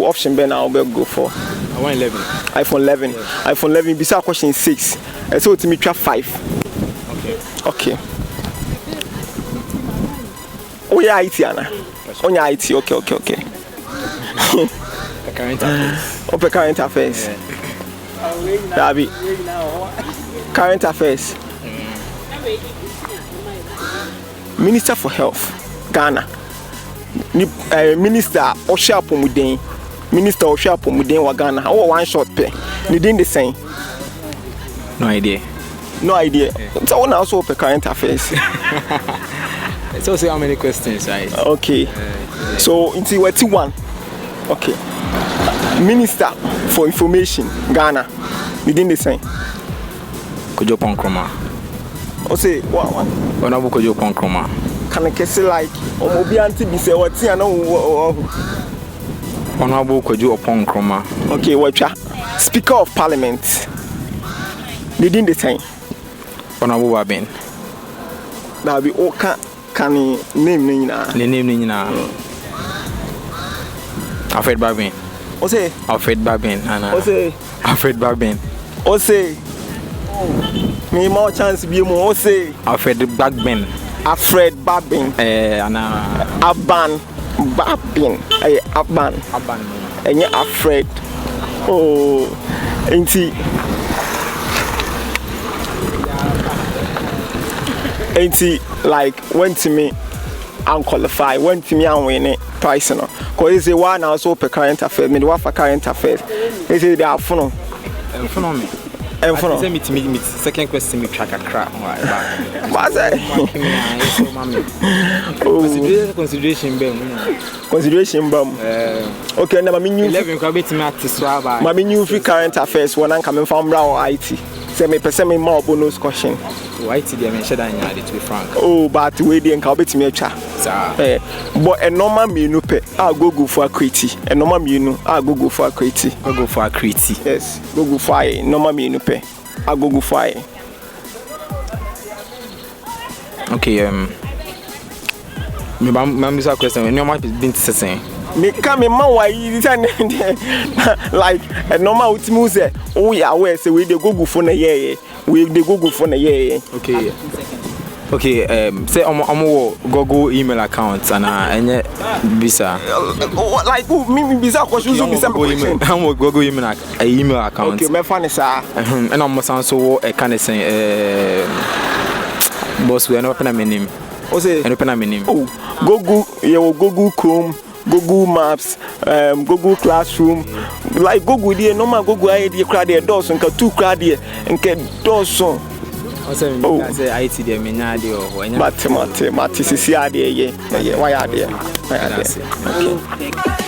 option ben I'll go for iPhone 11. iPhone 11. Yes. iPhone 11 bisa question 6. So it's me try 5. Okay. Oh yeah, IT Anna. Oh yeah, IT. Okay. Current affairs. Open current affairs. Dabi. Current affairs. Minister for Health, Ghana. Minister Osha Pomuden. Minister Osha Pomuden wa Ghana. How one shot pay? Ni din the same. No idea. So one also open current affairs. It's also how many questions, right? Okay. So into what one? Okay. Minister for Information, Ghana. Ni din the same. Kojo Ponkroma. O say what one? Honorable Kojo Ponkroma. Can I guess like obi anti bi say what ya no Honorable Kojo Ponkroma. Okay, watcha. Speaker of Parliament. Ni din the same. Honorable Babin. That be o can name ni na. The name ni na. Alfred Babin. O say Alfred Babin. O say Alfred Babin. O say me more chance be mo o say Alfred Babin. Alfred Babin. Ana Aban Babin. Aban. Enye Alfred. Oh, enti like went to me unqualified, went to me and win it twice no. Cause it's a one also per current affairs, me do for current affairs. They say they are phone. Phone me. Phone. Say me second question me track a crap. What's that? Consideration bam. Consideration bam. Okay, now me new 11 ko bet me atiswa ba. My new free current affairs when I'm coming from Brown IT. Say me person me more bonus question. IT dey mention that nyade to be frank. Oh, but we dey nka bet me atwa. Sir. But a normal menu pe I go for a creative. A normal menu I go for a creative. Go for a creative. Yes, go for a normal menu pe I go for a. Okay, me bam question. When your mind been saying me come in my way like a normal ultimu say oh yeah we say we dey go for na yeah we dey go for na yeah. Okay, say omo Google email account and any visa. Like me visa question so visa question. I'm Google email account. Okay, me fan sir. And I'm so can say boss we no open my name. O say no open my name. Oh, Google Chrome, Google Maps, Google Classroom. Like Google there normal Google ID crowd there doors nka 2 crowd there nka doors. I say IT there me nya dey o. Mate sisi ade ye. Why ade? Okay.